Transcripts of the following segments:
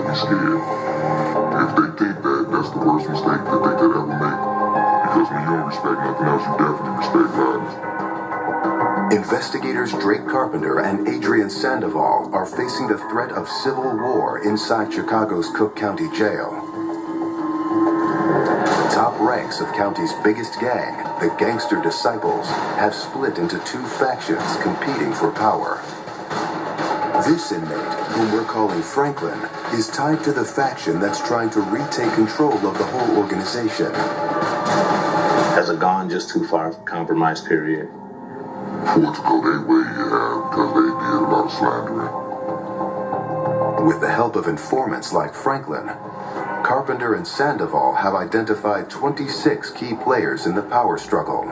be scared. If they think that, that's the worst mistake that they could ever make. Because when you don't respect nothing else, you definitely respect violence. Investigators Drake Carpenter and Adrian Sandoval are facing the threat of civil war inside Chicago's Cook County Jail. The top ranks of county's biggest gang, the Gangster Disciples, have split into two factions competing for power. This inmate, whom we're calling Franklin, is tied to the faction that's trying to retake control of the whole organization. Has it gone just too far for compromise, period? For it to go their way, yeah, because they did a lot of slandering. With the help of informants like Franklin, Carpenter and Sandoval have identified 26 key players in the power struggle.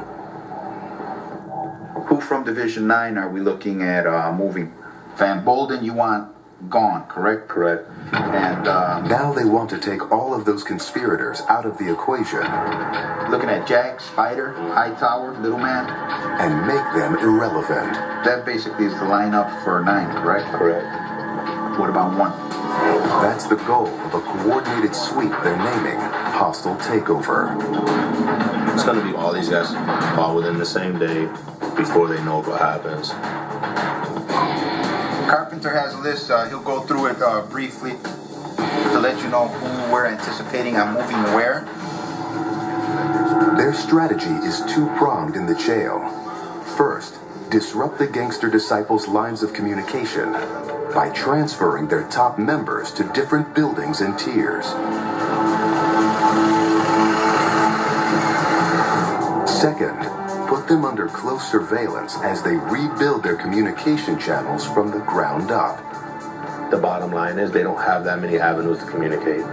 Who from Division 9 are we looking at moving? Van Bolden, you want gone, correct? Correct. And now they want to take all of those conspirators out of the equation. Looking at Jack, Spider, Hightower, Little Man. And make them irrelevant. That basically is the lineup for 9, correct? Correct. What about 1? That's the goal of a coordinated sweep they're naming Hostile Takeover. It's going to be all these guys all within the same day before they know what happens. Carpenter has a list. He'll go through it briefly to let you know who we're anticipating on moving where. Their strategy is two-pronged in the jail. First, disrupt the Gangster Disciples' lines of communication by transferring their top members to different buildings and tiers. Second, put them under close surveillance as they rebuild their communication channels from the ground up. The bottom line is they don't have that many avenues to communicate.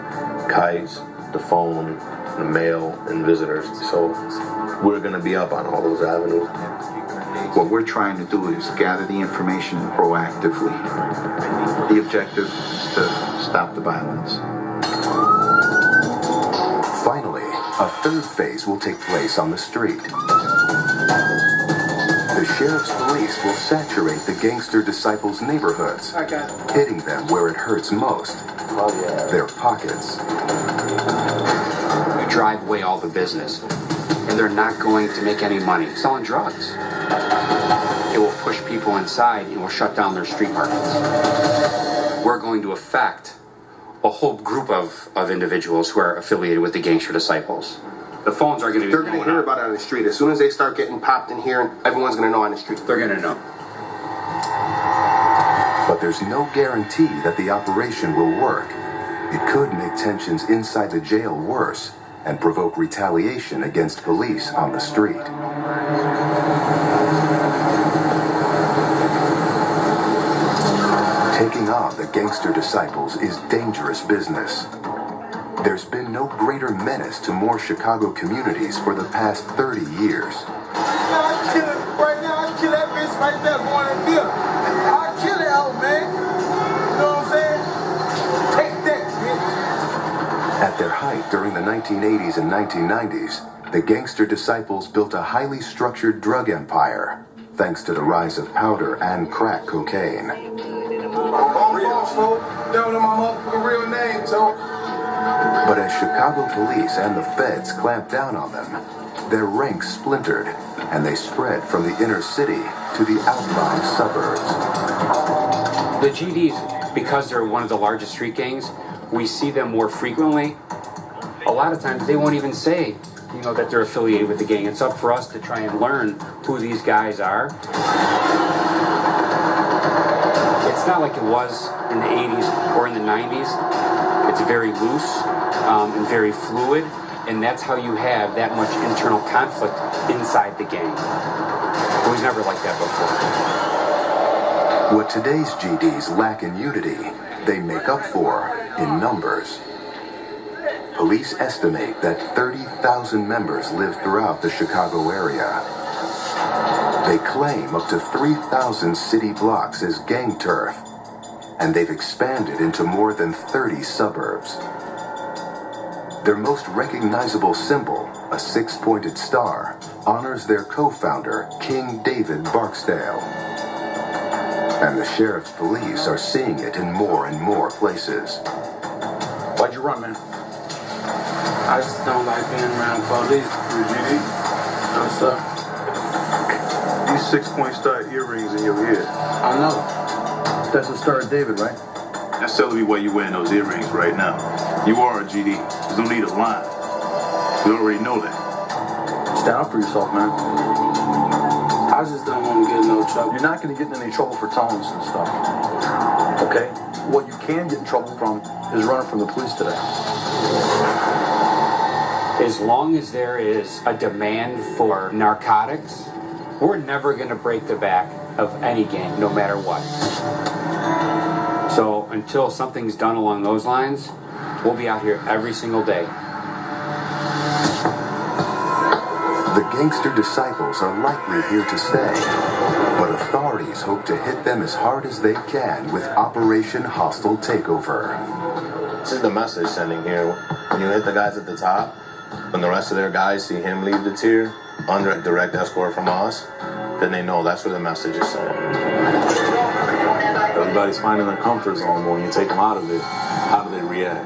Kites, the phone, the mail, and visitors. So we're going to be up on all those avenues. What we're trying to do is gather the information proactively. The objective is to stop the violence. Finally, a third phase will take place on the street. The sheriff's police will saturate the Gangster Disciples' neighborhoods, hitting them where it hurts most, their pockets. You drive away all the business, and they're not going to make any money selling drugs. It will push people inside and will shut down their street markets. We're going to affect a whole group of individuals who are affiliated with the Gangster Disciples. The phones are going to be... They're going to hear about it on the street. As soon as they start getting popped in here, everyone's going to know on the street. They're going to know. But there's no guarantee that the operation will work. It could make tensions inside the jail worse and provoke retaliation against police on the street. Taking on the Gangster Disciples is dangerous business. There's been no greater menace to more Chicago communities for the past 30 years. I'll kill it right now. I'll kill that bitch right there going in there. I'll kill it out, man. You know what I'm saying? Take that, bitch. At their height during the 1980s and 1990s, the Gangster Disciples built a highly structured drug empire, thanks to the rise of powder and crack cocaine. Real folk, down in my motherfucking real name, so. But as Chicago police and the feds clamped down on them, their ranks splintered, and they spread from the inner city to the outlying suburbs. The GDs, because they're one of the largest street gangs, we see them more frequently. A lot of times they won't even say, that they're affiliated with the gang. It's up for us to try and learn who these guys are. It's not like it was in the 80s or in the 90s. It's very loose and very fluid, and that's how you have that much internal conflict inside the gang. It was never like that before. What today's GDs lack in unity, they make up for in numbers. Police estimate that 30,000 members live throughout the Chicago area. They claim up to 3,000 city blocks as gang turf, and they've expanded into more than 30 suburbs. Their most recognizable symbol, a six-pointed star, honors their co-founder, King David Barksdale. And the sheriff's police are seeing it in more and more places. you run, man? I just don't like being around police. No, sir. These 6-point star earrings in your ear. I know. That's the Star of David, right? That's telling me why you're wearing those earrings right now. You are a GD. There's no need to lie. We already know that. Stand up for yourself, man. I just don't want to get in no trouble. You're not going to get in any trouble for telling us and stuff. Okay? What you can get in trouble from is running from the police today. As long as there is a demand for narcotics, we're never going to break the back of any gang, no matter what. So until something's done along those lines, we'll be out here every single day. The gangster disciples are likely here to stay, but authorities hope to hit them as hard as they can with Operation Hostile Takeover. This is the message sending here. When you hit the guys at the top, when the rest of their guys see him leave the tier under a direct escort from us, then they know that's where the message is sent. Everybody's finding their comfort zone, but when you take them out of it, how do they react?